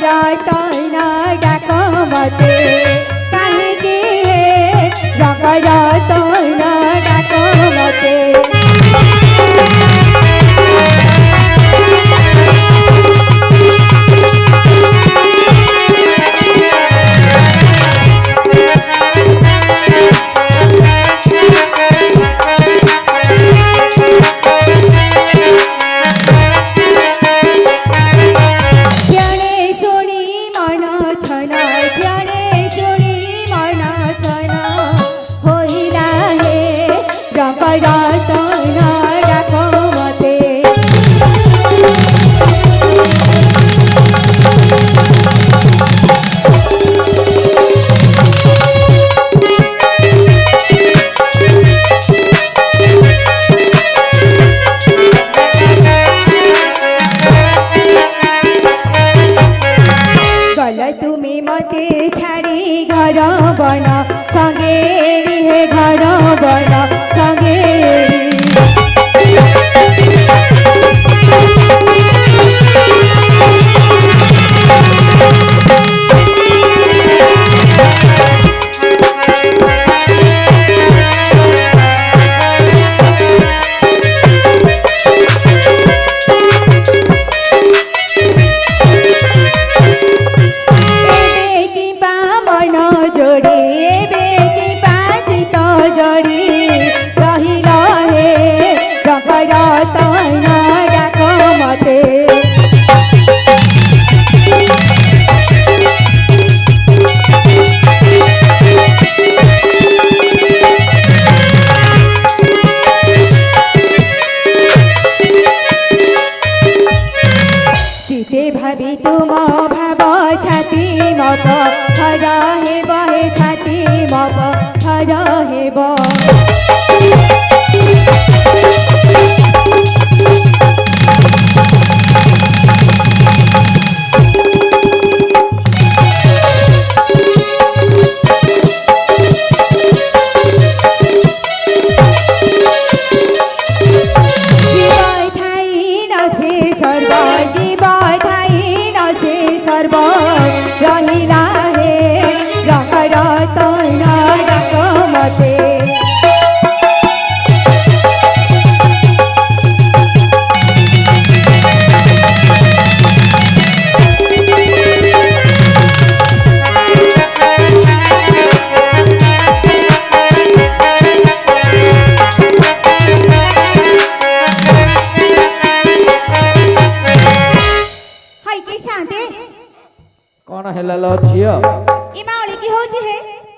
रतन डाक मते काहेकि रतन डाक मते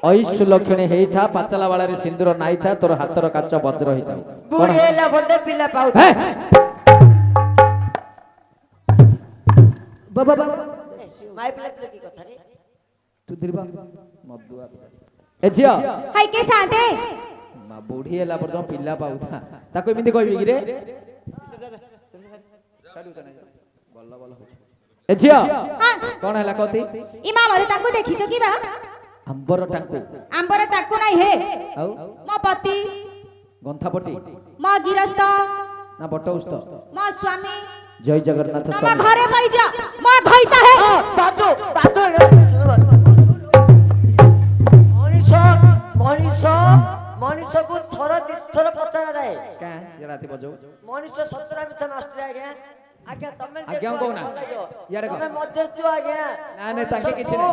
ऐसु लक्षण हे था पाचला वाला रे सिंदूर नाई था तोर हातर काच वज्र ही था बुढ़ेला बोलते पिला पाउ बाबा माय पिला की कथा रे तू दिरबा मदुआ ए झिया हाय के साथे मा बुढ़ी एला पर जो पिला पाउ था ताको एमिति कहबी कि रे बल्ला बल्ला ए झिया कोन हला कथि इमा मारे ताको देखिछो कि बा अंबर टाकू नहीं है आउ मो पति गंथापटी मो गिरस्थ ना बटौस्त मो स्वामी जय जगन्नाथ मो स्वामी घरे पई जा मो घइता है बाजो मनीष को थर दिस्थर पचारा जाए का ये राती बजो मनीष 17 मिछ मास्टर आज्ञा आज्ञा तमे आज्ञा को ना यारे तमे मध्यस्थी आज्ञा ना ने ताके किछ नै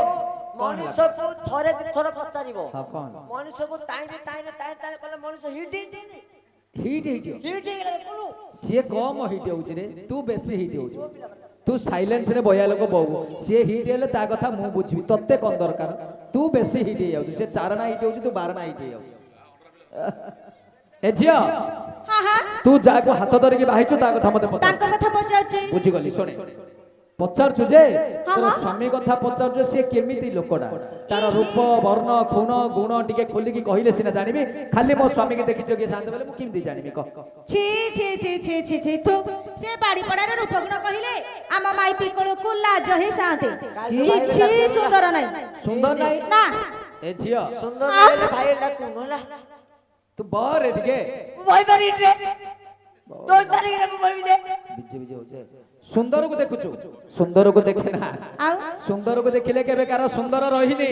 मनीष को थरे दिथर पचारिबो हां कोन मनीष को ताई कले मनीष हिट गेला कोनु से कम हिट होउछ रे तू बेसी हिट होउछ तू साइलेंस रे बया लोक बहु से हिट हेले ता कथा मु बुझबी तत्ते कोन दरकार तू बेसी हिट हे जाउ से चारणा हिट होउछ तू बारणा हिट हे जाउ ए झिया हां हां तू जाको हाथ धरि के बाहिछु ता कथा मते पता ताको कथा पचारछि बुझी गली सुने पचारछु जे तोर स्वामी कथा पचारछु से केमिति लोकडा तार रूप वर्ण खूण गुण टिके खोली की कहिले सिना जानिबी खाली मो स्वामी के देखिचो के शांत बेले मु केमिति जानिबी क छी छी छी छी छी छी तू से बाड़ी पड़ार रूप गुण कहिले आमा माई पिकळ को लाज हे शांते किछि सुंदर नाही ना ए झिया सुंदर नाही भाई ला कोनला तू बर टिके भाई बरी रे दो तारीख रे भाई दे ବିଜେ ବିଜେ ହଉଛେ ସୁନ୍ଦରକୁ ଦେଖୁଛୁ ସୁନ୍ଦରକୁ ଦେଖେ ନା ଆଉ ସୁନ୍ଦରକୁ ଦେଖିଲେ କେବେ କାର ସୁନ୍ଦର ରହିନି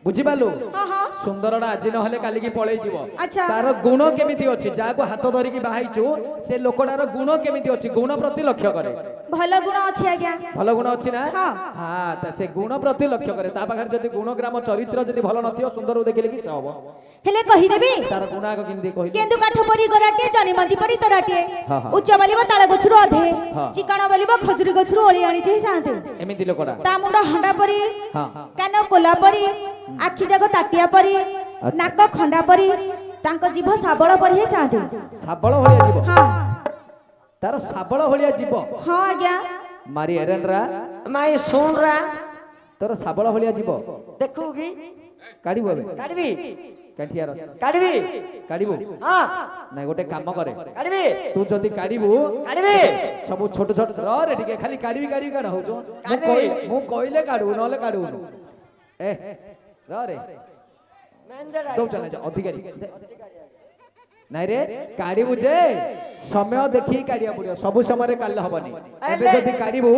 ବୁଝିପାରିଲୁ ହଁ ହଁ ସୁନ୍ଦରଟା ଆଜି ନହେଲେ କାଲିକି ପଳେଇ ଯିବ ଆଚ୍ଛା। ତାର ଗୁଣ କେମିତି ଅଛି ଯାହାକୁ ହାତ ଧରିକି ବାହାଇଛୁ ସେ ଲୋକଟାର ଗୁଣ କେମିତି ଅଛି ଗୁଣ ପ୍ରତି ଲକ୍ଷ୍ୟ କରେ ଭଲ ଗୁଣ ଅଛି ଆଜ୍ଞା ଭଲ ଗୁଣ ଅଛି ନା ହଁ। ହଁ ସେ ଗୁଣ ପ୍ରତି ଲକ୍ଷ୍ୟ କରେ ତା ପାଖରେ ଯଦି ଗୁଣ ଗ୍ରାମ ଚରିତ୍ର ଯଦି ଭଲ ନଥିବ ସୁନ୍ଦରକୁ ଦେଖିଲେ କି ସେ ହବ ହେଲେ କହିଦେବି ତାର ଗୁଣ ଆଗ କେମିତି କହିଲୁ କେନ୍ଦୁ କାଠ ପରି ଗରାଟିଏ ଜନି ମଞ୍ଜି ପରି ତରାଟିଏ ହଁ, ହଁ। ଉଚ୍ଚ ବଲିବ ତାଳ ଗଛରୁ ଅଧେ ହଁ। ଚିକଣ ବଲିବ ଖଜୁରୀ ଗଛରୁ ଓଳି ଆଣିଛି ସାନ୍ତେ ଏମିତି ଲୋକଟା ତା ମୁଣ୍ଡ ହଣ୍ଡା ପରି ହଁ। କାନ କୋଲା ପରି ଆଖି ଯାକ ତାଟିଆ ପରି ନାକ ଖଣ୍ଡା ପରି ତାଙ୍କ ଜିଭ ଶାବଳ ପରି ହିଁ ସାନ୍ତେ ଶାବଳ ଭଳିଆ ଯିବ ହଁ ତାର ଶାବଳ ଭଳିଆ ଯିବ ହଁ ଆଜ୍ଞା ମାରି ଏରେନରା ମାଇ ଶୁଣରା ତୋର ଶାବଳ ଭଳିଆ ଯିବ ଦେଖୁ କି କାଢିବୁ ଏବେ କାଢିବି କାଠିଆର କାଢିବି କାଢିବୁ ହଁ ନାଇଁ ଗୋଟେ କାମ କରେ କାଢିବି ତୁ ଯଦି କାଢିବୁ କାଢିବି ସବୁ ଛୋଟ ଛୋଟ ରେ ଟିକେ ଖାଲି କାଢିବି କାଢିବି କାଢ ହଉଛୁ କାଢିବି। ମୁଁ କହିଲେ କାଢିବୁ ନହେଲେ କାଢିବୁନୁ ଏ ରେ ମ୍ୟାନେଜର ଦଉଛ ନା ଅଧିକାରୀ ନାଇଁ ରେ କାଢିବୁ ଯେ ସମୟ ଦେଖିକି କାଢିବାକୁ ପଡିବ ସବୁ ସମୟରେ କାଢିଲେ ହବନି ଏବେ ଯଦି କାଢିବୁ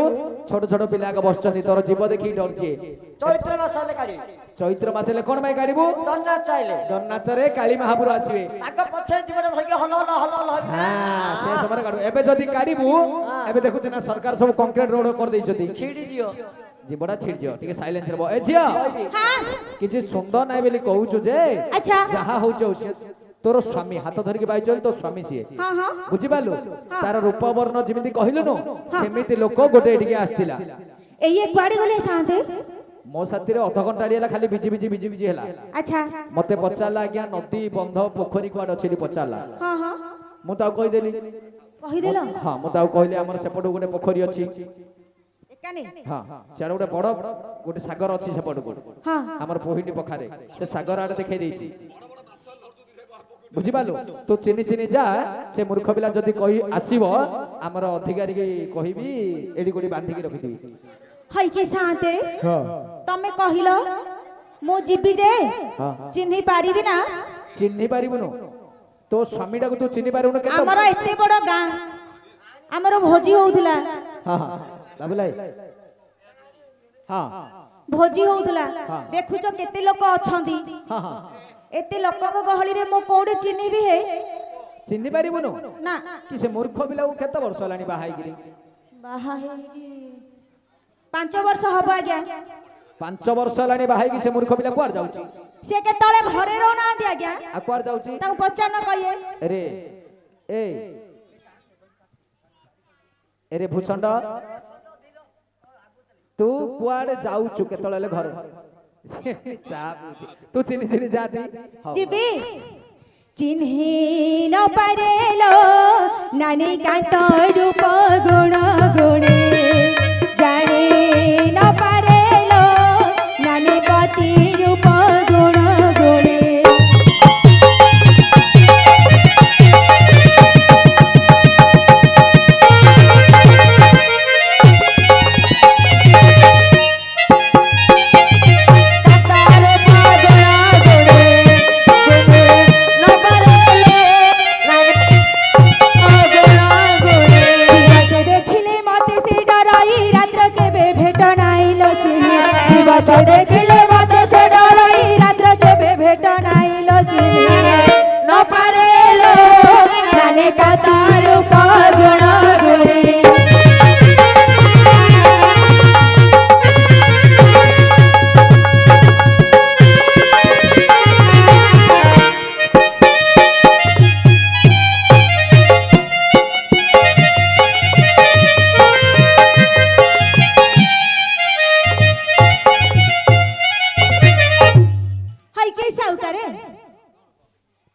ଛୋଟ ଛୋଟ ପିଲା ଆଗ ବସିଛନ୍ତି ତୋର ଜୀବ ଦେଖିକି ଡରୁଛି ଚୈତ୍ର ମାସ ହେଲେ କାଢିବି ଚୈତ୍ର ମାସ ହେଲେ କଣ ପାଇଁ କାଢିବୁ ଦଣ୍ଡ ଚାଇଲେ ନାଚରେ କାଳୀ ମହାପୁର ଆସିବେ ତାଙ୍କ ପଛରେ ଯିବଟା ଧରିକି ହଲ ହଲ ହଲ ହଲ ହେବି ନା। ହଁ ସେ ସମୟରେ କାଢିବୁ ଏବେ ଯଦି କାଢିବୁ ଏବେ ଦେଖୁଛୁ ନା ସରକାର ସବୁ କଂକ୍ରିଟ ରୋଡ କରିଦେଇଛନ୍ତି ଛିଡି ଯିବ ଜୀବଟା ଛିଡିଯିବ ଟିକେ ସାଇଲେନ୍ସ ରହିବ ଏ ଝିଅ ହଁ କିଛି ସୁନ୍ଦର ନାହିଁ ବୋଲି କହୁଛୁ ଯେ ଆଚ୍ଛା ଯାହା ହଉଛି ହଉ ସିଏ ତୋର ସ୍ୱାମୀ ହାତ ଧରିକି ବାଇଚନ୍ତି ତୋ ସ୍ୱାମୀ ସିଏ ହଁ ହଁ ବୁଝିପାରିଲୁ ତାର ରୂପ ବର୍ଣ୍ଣ ଯେମିତି କହିଲୁନୁ ସେମିତି ଲୋକ ଗୋଟେ ଏଠିକି ଆସିଥିଲା ଏଇ କୁଆଡେ ଗଲେ ସାନ୍ତେ ମୋ ସାଥିରେ ଅଧଘଣ୍ଟାଡି ହେଲା ଖାଲି ଭିଜି ଭିଜି ଭିଜି ଭିଜି ହେଲା ଆଚ୍ଛା ମତେ ପଚାରିଲା ଆଜ୍ଞା ନଦୀ ବନ୍ଧ ପୋଖରୀ କୁଆଡେ ଅଛି ବୋଲି ପଚାରିଲା ହଁ ହଁ ମୁଁ ତାକୁ କହିଦେଲି କହିଦେଲ ହଁ ମୁଁ ତାକୁ କହିଲି ଆମର ସେପଟକୁ ଗୋଟେ ପୋଖରୀ ଅଛି ଏକାନି ହଁ ସିଆଡେ ଗୋଟେ ବଡ ଗୋଟେ ସାଗର ଅଛି ସେପଟକୁ ହଁ ଆମର ପୋହିଣ୍ଡି ପଖାରେ ସେ ସାଗର ଆଡେ ଦେଖେଇ ଦେଇଛି ବୁଝିପାରିଲୁ ତୁ ଚିନି ଚିନି ଯା ସେ ମୂର୍ଖ ପିଲା ଯଦି କହି ଆସିବ ଆମର ଅଧିକାରୀ କହିବି ଏଠି କୋଉଠି ବାନ୍ଧିକି ରଖିଥିବି ହଇ କେ ସାନ୍ତେ ତମେ କହିଲ ମୁଁ ଯିବି ଯେ ହଁ। ଚିହ୍ନି ପାରିବି ନା ଚିହ୍ନି ପାରିବୁନୁ ତୋ ସ୍ୱାମୀଟାକୁ ତୁ ଚିହ୍ନି ପାରିବୁନୁ କେତେ ଆମର ଏତେ ବଡ ଗାଁ ଆମର ଭୋଜି ହଉଥିଲା ହଁ ହଁ ବାବୁଲାଇ ହଁ ଭୋଜି ହଉଥିଲା ହଁ। ଦେଖୁଛ କେତେ ଲୋକ ଅଛନ୍ତି ହଁ ହଁ ଏତେ ଲୋକଙ୍କ ଗହଳିରେ ମୁଁ କୋଉଠି ଚିହ୍ନିବି ହେ ଚିହ୍ନି ପାରିବୁନୁ ନା କି ସେ ମୂର୍ଖ ପିଲାକୁ କେତେ ବର୍ଷ ହେଲାଣି ବାହା ହେଇକିରି ବାହା ହେଇକି 5 ବର୍ଷ ହବ ଆଜ୍ଞା 5 ବର୍ଷ ହେଲାଣି ବାହା ହେଇକି ସେ ମୂର୍ଖ ପିଲା କୁଆଡେ ଯାଉଛି ସେ କେତେବେଳେ ଘରେ ରହୁନାହାନ୍ତି ଆଜ୍ଞା ଆଉ କୁଆଡେ ଯାଉଛି ତାଙ୍କୁ ପଚାରନ କହିଏ ରେ ଏ ଏରେ ଭୂଷଣ୍ଡ ତୁ କୁଆଡେ ଯାଉଛୁ କେତେବେଳେ ହେଲେ ଘରେ ତୁ ଚିନି ଚିନି ଯାତି ଯିବି ଚିହ୍ନି ନ ପାରେଲୋ ନାନୀ କାନ୍ତ ରୂପ ଗୁଣ ଗୁଣେ ଜାଣି ନ ପାରେଲୋ ନାନୀ ପତି ରୂପ ଗୁଣ ଗୁଣେ से देखले मते से डरई रात्र केबे भेट नाइलो चिनी न पारेलो प्राणे का तार गुण गुणी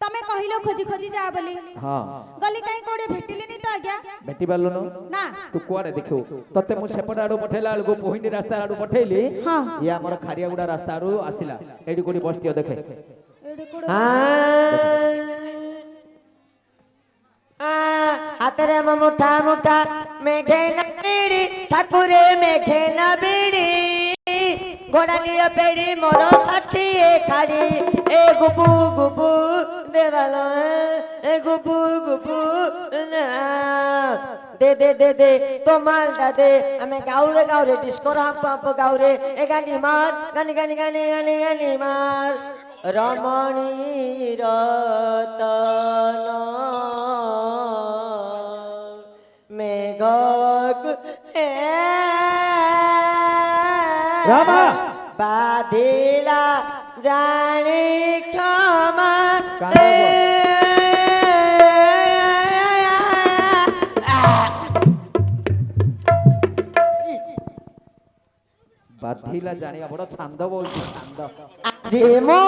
तमे कहिलो खोजी खोजी जा बोली हां गली काई कोडे भेटिलिनी तो आज्ञा भेटी पालुनो ना तू कुआडे देखियो तते मु सेपट आडू पठेला आलगो पोहिंडी रास्ता आडू पठेली हां या हमर खारियागुडा रास्ता आडू आसिला एडी कोडी बस्तियो देखे एडी कोडे हातरे मुठा मुठा मेघे नबीड़ी ठाकुरे मेघे नबीड़ी घोड़ा लिया पेड़ी मोरो साठी खाड़ी ए गुबू गुबू देवालो ए गुबू गुबू দে তো মালটা দে আমি গাউরে ডিস্কোর হাপ গাউরে এ গানি মার গানি মার রমণী রতন মেঘক রামা বাধিলা জানি ক্ষমা কান্না বাধিলা জানিয়া বড় ছান্দ বলছি ছান্দ যে মো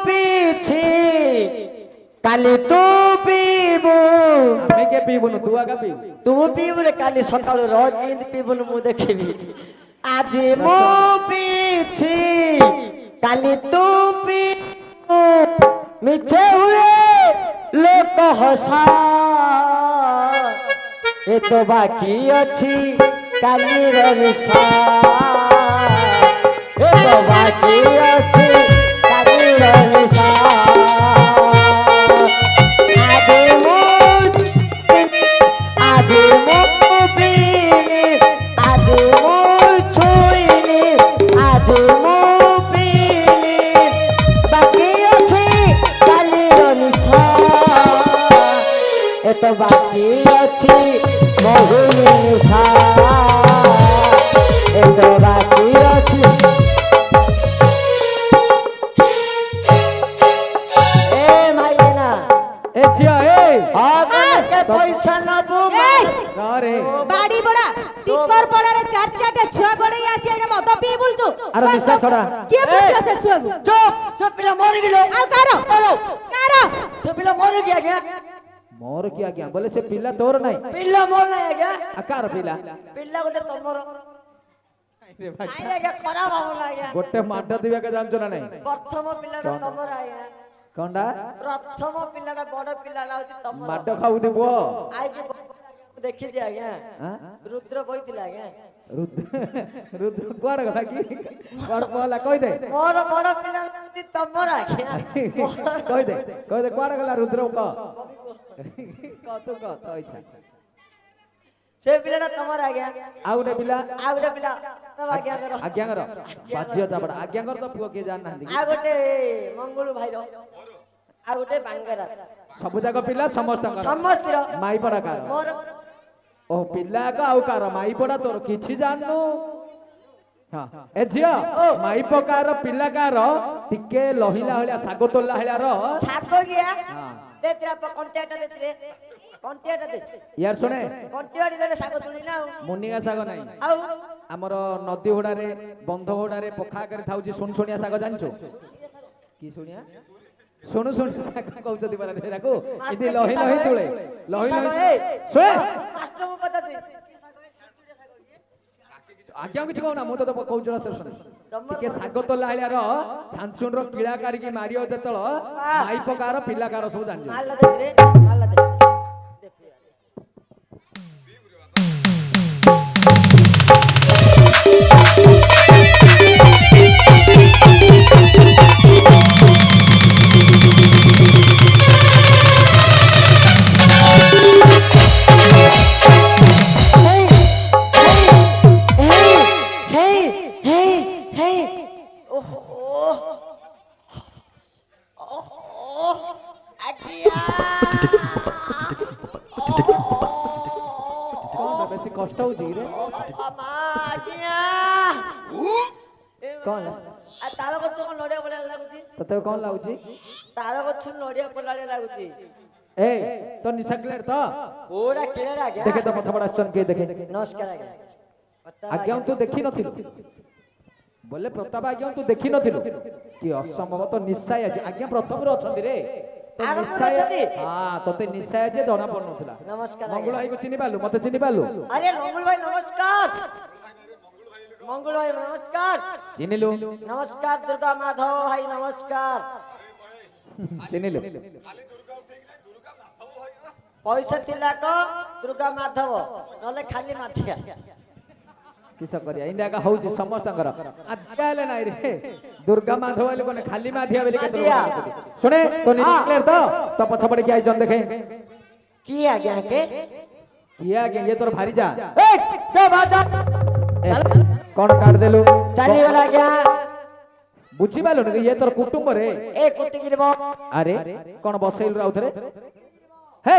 পিছি কালি তু পিবু আমি কে পিবুনু তু আগা পিবু তু পিবু রে কালি সকাল রোজ ইন্দ পিবুন মু দেখিবি আজি মো পিছি কালি তু পিবু মিছে হুয়ে লোক হসা এ তো বাকি ଅଛି কালির নিশা এ তো বাকি ଅଛି কালির নিশা আজি মো পিনি আজি মো ছুইনি আজি মো পিনি বাকি ଅଛି কালির নিশা এ তো বাকি ଅଛି বহুনি নিশা এ তো বাকি ଅଛି এ মাইনা এ ঝিয়া এ আগে পয়সা নবু এই রে বাড়ি বড়া টিকর পড়ারে চার চারটা ছুয়া গড়েই আসি এটা মদ পিই বলছো আরে নিশা ছড়া কে বসে আছে ছুয়াগু চুপ পিলা মরি গেল আর কারো চুপ পিলা মরি গিয়া গিয়া মোর কি আজ্ঞା বলে সে পিলা তোর নাই ପିଲା ମୋର ନାହିଁ ଆଜ୍ଞା ଆକାର ପିଲା ପିଲା ଗୋଟେ ତମର ରେ ଭାଇ ନାଇଁ ଆଜ୍ଞା ଖରାପ ହବ ନା ଆଜ୍ଞା ଗୋଟେ ମାଡ ଦିବାକେ ଜାଣିଛ ନା ନାହିଁ ପ୍ରଥମ ପିଲାଟା ତମର ଆଜ୍ଞା କଣ୍ଡା ପ୍ରଥମ ପିଲାଟା ବଡ ପିଲାଟା ହଉଛି ତମର ମାଡ ଖାଉଥିବ ଆଇକି ଦେଖିଛି ଆଜ୍ଞା ଆଁ? ରୁଦ୍ର ବଇଥିଲା ଆଜ୍ଞା ରୁଦ୍ର ରୁଦ୍ର କୁଆଡେ ଗଲା କି କୁଆଡେ ପହଲା କହିଦେ ମୋର ବଡ ପିଲା ହଉଛି ତମର ଆଜ୍ଞା କହିଦେ କୁଆଡେ ଗଲା ରୁଦ୍ର କହ ତୁ କହ ତୋ ଇଚ୍ଛା ସେ ପିଲାଟା ତମର ଆଜ୍ଞା ଆଉ ଗୋଟେ ପିଲା ଆଉ ଗୋଟେ ପିଲା ତମ ଆଜ୍ଞାଙ୍କର ଆଜ୍ଞାଙ୍କର ବାଜ୍ୟ ଚାପଡା ଆଜ୍ଞାଙ୍କର ତ ପୁଅ କିଏ ଜାଣିନାହାନ୍ତି ଆଉ ଗୋଟେ ମଙ୍ଗୁଳୁ ଭାଇର ଆଉ ଗୋଟେ ବାଙ୍ଗରା ସବୁ ଯାକ ପିଲା ସମସ୍ତଙ୍କର ସମସ୍ତିର ମାଇ ପଡା କାର ମୋର ଓ ପିଲା ଆଉ କାର ମାଇ ପଡା ତୋର କିଛି ଜାଣିନୁ ହଁ ଏ ଝିଅ ମାଇ ପକାର ପିଲା କାର ଟିକେ ଲହିଲା ଭଳିଆ ଶାଗ ତୋଲା ଭଳିଆ ର ଶାଗ ଗିଆ ଦେତିରା କଣ୍ଟିଆଟା ଦେତିରେ କଣ୍ଟିଆଟା ଦେ ইয়ার শুনে କଣ୍ଟିଆଟି ଦେଲେ ଶାଗ ତୁଳି ନା ମୁନିଗା ଶାଗ ନାହିଁ ଆଉ ଆମର ନଦୀ ହୁଡାରେ ବନ୍ଧ ହୁଡାରେ ପଖା ଆକାରେ ଥାଉଛି ଶୁଣିଆ ଶାଗ ଜାଣିଛୁ କି ଶୁଣିଆ ଶୁଣୁ ଶାଗ କହୁଛନ୍ତି ପରା ଏରାକୁ ଏଦି ଲହି ଲହି ତୁଳେ ଲହି ଲହି ଶୁଣେ ମାଷ୍ଟରଙ୍କୁ ପଚାରୁଛି ଆଜ୍ଞା କିଛି କହୁନା ମୁଁ ତ କହୁଛୁ ନା ସେ ଶୁଣେ ଟିକେ ଶାଗ ତୋଲା ଭଳିଆ ର ଛାଞ୍ଚୁଣର କିଳା କାରିକି ମାରିବ ଯେତେବେଳେ ମାଇ ପକାର ପିଲା କାର ସବୁ ଜାଣିଛୁ ମାଲା ଦେତିରେ ମାଲା ଦେ କଣ ବେଶୀ କଷ୍ଟ ହଉଛି ରେ କଣ ତାଳ ଗଛ କଣ ନଡିଆ ପଡିଆ ଲାଗୁଛି ତତେ କଣ ଲାଗୁଛି ତାଳ ଗଛ ନଡିଆ ପଡିଆ ଲାଗୁଛି ଏ ତ ନିଶା କ୍ଲିୟର ତ ପୁରା କ୍ଲିୟର ଆଜ୍ଞା ଦେଖେ ତ ପଛ ପଟ ଆସିଛନ୍ କିଏ ଦେଖେ ନମସ୍କାର ଆଜ୍ଞା ଆଜ୍ଞା ତୁ ଦେଖି ନଥିଲୁ ବୋଲେ ପ୍ରତାପ ଆଜ୍ଞା ତୁ ଦେଖି ନଥିଲୁ କି ଅସମ୍ଭବ ତ ନିଶାୟ ଅଛି ଆଜ୍ଞା ପ୍ରଥମରୁ ଅଛନ୍ତି ରେ ତତେ ନିଶାୟ ଅଛି ଜଣା ପଡୁନଥିଲା ନମସ୍କାର ମଙ୍ଗୁଳ ଭାଇକୁ ଚିହ୍ନି ପାରିଲୁ ମତେ ଚିହ୍ନି ପାରିଲୁ ଆରେ ମଙ୍ଗୁଳ ଭାଇ ନମସ୍କାର ମଙ୍ଗୁଳ ଭାଇ ନମସ୍କାର ଚିହ୍ନିଲୁ ନମସ୍କାର ଦୁର୍ଗା ମାଧବ ଭାଇ ନମସ୍କାର ଚିହ୍ନିଲୁ ପଇସା ଥିଲା କ ଦୁର୍ଗା ମାଧବ ନହେଲେ ଖାଲି ମାଠିଆ କିସ କରିବା ଇନ୍ଦିଆ ଏକା ହଉଛି ସମସ୍ତଙ୍କର ଆଜ୍ଞା ହେଲେ ନାଇଁ ରେ ଦୁର୍ଗା ମାଧବ ହେଲେ କୋନେ ଖାଲି ମାଧିଆ ବୋଲି କେତେ ଶୁଣେ ତ ନିଶା କ୍ଲିୟର ତ ପଛ ପଟେ କିଏ ଆଇଛନ୍ ଦେଖେ କି ଆଜ୍ଞା କେ କିଏ ଆଜ୍ଞା ଇଏ ତୋର ଭାରି ଯା ए जा बाहर जा ଏ, କଣ କାଢି ଦେଲୁ चली वाला क्या ବୁଝିପାରିଲୁ ଇଏ ତୋର କୁଟୁମ୍ବ ରେ ए कुत्ते की रिमो ଆରେ କଣ ବସେଇଲୁ ଆଉ ଥରେ ହେ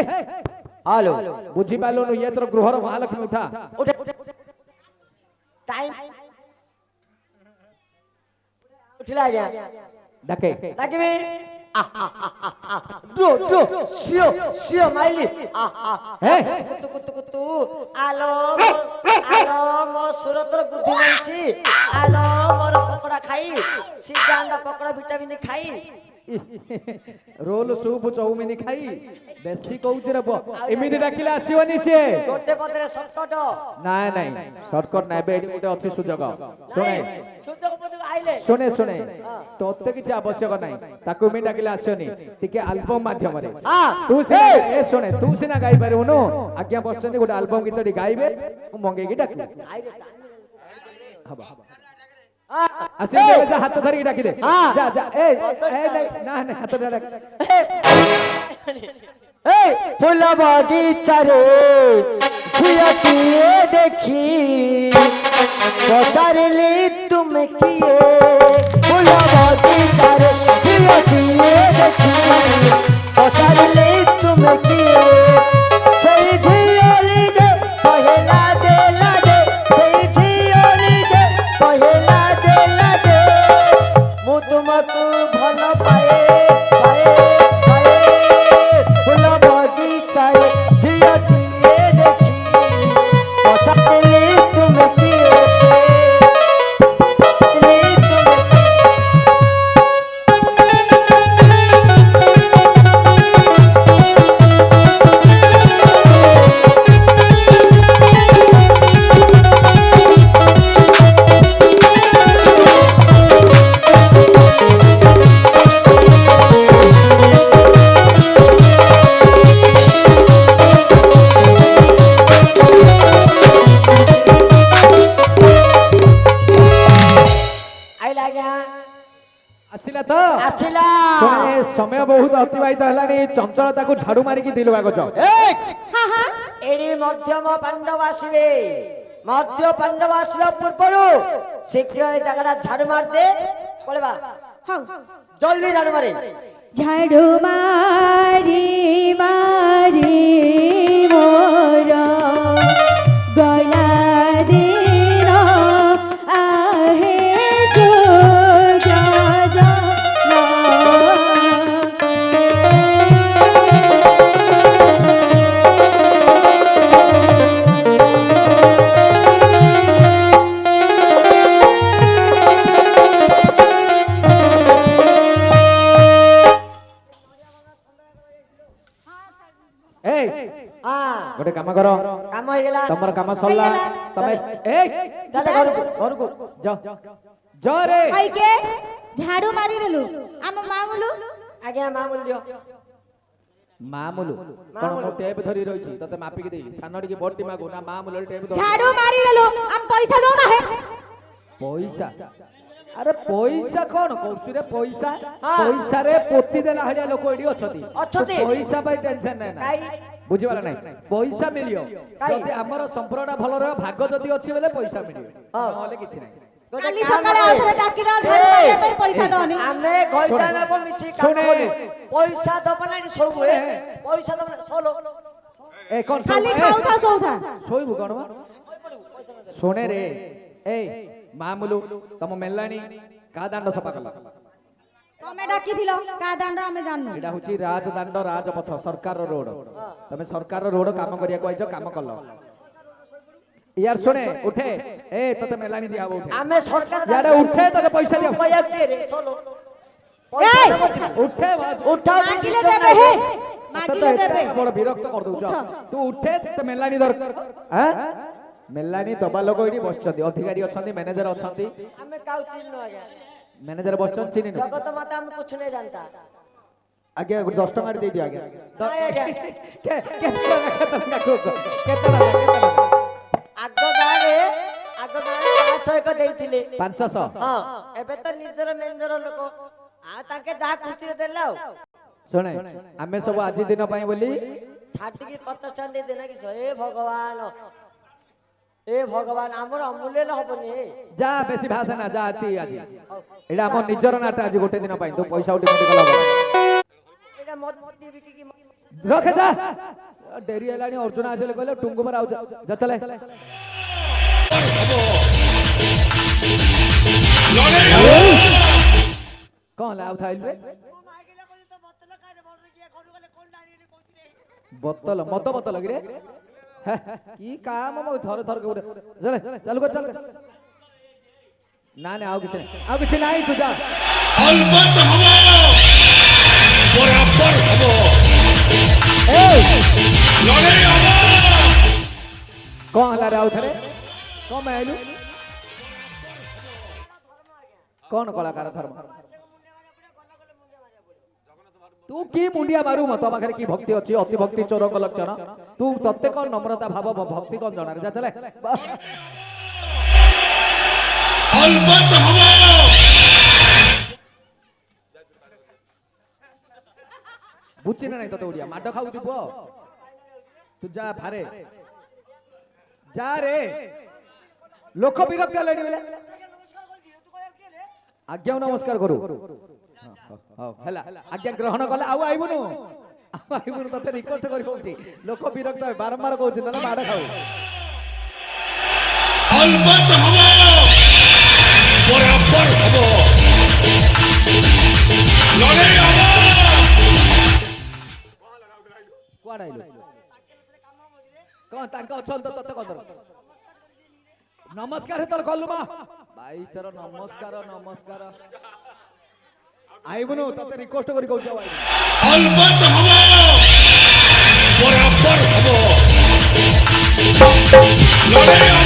हेलो ବୁଝିପାରିଲୁନୁ ଇଏ ତୋର ଗୃହର ମହାଲକ୍ଷ୍ମୀ ଉଠା उठ टाइम उठला क्या ଡାକେ ताकि मैं दो दो सियो सियो माइली ହେ कुत्तु कुत्तु कुत्तु आलो मो सुरतर बुद्धि नैसी आलो मोर पकोड़ा खाई सिजांडा पकोड़ा विटामिन खाई ରୋଲ ସୁପ୍ ଚଉମିନି ଖାଇ ବେଶୀ କହୁଛି ରେ ପୁଅ ଏମିତି ଡାକିଲେ ଆସିବନି ସିଏ गोटे पदरे सटकट ନାଇଁ ନାଇଁ ସର୍ଟକଟ ନାଇଁ ଏବେ ଏଠି ଗୋଟେ ଅଛି ସୁଯୋଗ ଶୁଣେ सुजग पुजग आइले ଶୁଣେ ଶୁଣେ ତୋତେ କିଛି ଆବଶ୍ୟକ ନାହିଁ ତାକୁ ଏମିତି ଡାକିଲେ ଆସିବନି ଟିକେ ଆଲବମ୍ ମାଧ୍ୟମରେ हां ତୁ ସିନା ଏ ଶୁଣେ ତୁ ସିନା ଗାଇ ପାରିବୁନୁ ଆଜ୍ଞା ବସିଛନ୍ତି ଗୋଟେ ଆଲବମ୍ ଗୀତଟି ଗାଇବେ ମୁଁ ମଙ୍ଗେଇକି ଡାକିବି ହବ ଆସିଲେ ଯା ହାତ ଧରିକି ଡାକିଦେ ଯା ଯା ଏ ନା ନା ହାତ ଧରି ए फूल बगीचा रे झियतिए देखी पचारली तुम किए फूल बगीचा रे झियतिए देखी पचारली तुम किए सही झियली जे पहला देला दे सही झियली जे पहला देला दे मु तुमको भल पाए पाए पाए फूल बगीचाए झिया दिए देखी पचारली तुम किए पचारली तुम आइला क्या ଆସିଲା ତ आसिला ଶୁଣେ ସମୟ ବହୁତ ଅତିବାହିତ ହେଲାଣି ଚଞ୍ଚଳତାକୁ ଝାଡୁ ମାରିକି ଦିଲୁ କାଗଜ ହଁ ହଁ एडी मध्यम पांडव आसवे मध्य पांडव आसवा पूर्वरु शीघ्र ए जगड़ा झाड़ू मार दे पळेबा ହଉ जल्दी झाड़ू मारे ଝାଡୁ ମାରି ମାରି ମୋର ଗଲା ଦିନ ଆହେ ସୁଯୋଗ ଏ हां ଗୋଟେ କାମ କର काम हो गेला ତମର କାମ ସରିଲା ତମେ ଏ चल घर को ଯା ଯା ରେ ଆଇକେ ଝାଡୁ ମାରିଦେଲୁ ଆମ ମାମୁଲୁ आज्ञा मामूल दियो ମାମୁଲୁ କଣ ମୁଁ ଟେପ ଧରି ରହିଛି ତତେ ମାପିକି ଦେଇ ସାନ ଟିକେ ବଡଟି ମାଗୁ ନା ମାମୁଲୁ ଟେପ ଧରି ଝାଡୁ ମାରିଦେଲୁ ଆମ ପଇସା ଦଉନା ହେ ପଇସା ଆରେ ପଇସା କଣ କରୁଛୁ ରେ ପଇସା ପଇସା ରେ ପୋତି ଦେଲା ଭଳିଆ ଲୋକ ଏଠି ଅଛନ୍ତି ଅଛନ୍ତି। ତୁ ପଇସା ପାଇଁ ଟେନସନ ନାହିଁ ନା କାଇ ବୁଝିପାରିଲ ନାହିଁ ପଇସା ମିଳିବ ଯଦି ଆମର ସମ୍ପର୍କଟା ଭଲ ରହିବ ଭାଗ ଯଦି ଅଛି ବୋଲେ ପଇସା ମିଳିବ ନହେଲେ କିଛି ନାହିଁ କାଲି ସକାଳେ ଆଉ ଥରେ ଡାକି ଦଅ ଝାଡୁ ମାରିବା ପାଇଁ ପଇସା ଦଅନି ଆମେ ଗଇତା ନବ ମିଶି କାମ ଶୁଣେ। କରୁ ପଇସା ଦବନାନି ସବୁ ଏ ପଇସା ଦବନା સોલો ଏ କଣ ଖାଲି ଖାଉଥା ଶୋଉଥା ଶୋଇବୁ କଣ ବା ଶୁଣେ ରେ ଏ ମାମୁଲୁ ତମ ମେଲାଣି କା ଦାଣ୍ଡ ସଫା କଲ ତମେ ଡାକିଥିଲ କା ଦାଣ୍ଡ ଆମେ ଜାଣିନୁ ଏଇଟା ହଉଛି ରାଜଦାଣ୍ଡ ରାଜପଥ ସରକାର ରୋଡ ତମେ ସରକାର ରୋଡ କାମ କରିବାକୁ ଆଇଛ କାମ କଲ यार सुने उठे ए तते मेलानी दिया उठे ଆମେ ସରକାର यार उठे तते पैसा दिया କହିବାକୁ ଦେ ରେ સોલો ଏଇ! उठे ଉଠାଉ ମାଗିଲେ ଦେବେ ହେ ମାଗିଲେ ଦେବେ बड़ विरक्त कर दउछ तू उठे तते मेलानी दर हैं मेलानी दबा लोग एठी बसछथि अधिकारी अछथि मैनेजर अछथि ଆମେ କାଉ ଚିହ୍ନ ଆଜ୍ଞା मैनेजर बसछथि चिनी नु ଜଗତ ମାତା ଆମେ कुछ नहीं जानता आगे 10 टका दे दियो आगे ନାଇଁ ଆଜ୍ଞା के ଆଗ ଗାଁରେ 500 ଏକ ଦେଇଥିଲେ 500 ହଁ ଏବେ ତ ନିଜର ମେଞ୍ଜର ଲୋକ ଆଉ ତାଙ୍କେ ଯାହା ଖୁସିରେ ଦେଲା ଆଉ सुने आमे सब आज दिन पाई बोली ଛାଟିକି 50 ଟଙ୍କା ଦେଇ ଦେନା କିସ ଏ ଭଗବାନ ଆମର ଅମୂଲ୍ୟ ହବନି যা বেশি ভাষা না যা আতি আজি এটা আমার নিজর নাটা আজি গোটে দিন পাই তো পয়সা উঠি মতে গলা এটা মদ বিকি কি রখে যা ডেরি হেলানি অর্জুন আসলে কইলে টুঙ্গু মার আউ যা চলে কোন লাভ থাইল রে बोतल मत बोतल लगी रे की काम मो थर थर के चले चालू कर चल ना आओ किछ नहीं तू जा अलबत हबो बराबर हबो ए लड़े हबो कौन ला रे आउ थरे कौन आइलु कौन कलाकार धर्म तू की मुंडिया मारू मत पाखरे की भक्ति अछि अति भक्ति चोरक लक्षण तू तत्ते कौन नम्रता भाव भक्ति कौन जाना रे जा चले अलबत हबो बुझी ना नहीं तो उड़िया माड खाऊ दिबो तू जा फारे जा रे लोक विरक्त लेनी बेले आज्ञा नमस्कार करू ହେଲା ଆଜ୍ଞା ଗ୍ରହଣ କଲେ ଆଉ ଆଇବୁନୁ ତତେ ରିକ୍ୱେଷ୍ଟ କରି କହୁଛି ଲୋକ ବିରକ୍ତ ବାରମ୍ବାର କହୁଛି ନହେଲେ ମାଡ଼ ଖାଉ अलबत हबो बराबर हबो लड़े हबो କୁଆଡେ ଆଇଲୁ କଣ ତାଙ୍କ ଅଛନ୍ତି ତ ତତେ କଦର ନମସ୍କାର ତୋର କଲୁ ମା ଭାଇ ତୋର ନମସ୍କାର ଆଇବୁନୁ ତତେ ରିକ୍ୱେଷ୍ଟ କରି କହୁଛି ଆଉ अलबत हबो बराबर हबो लड़े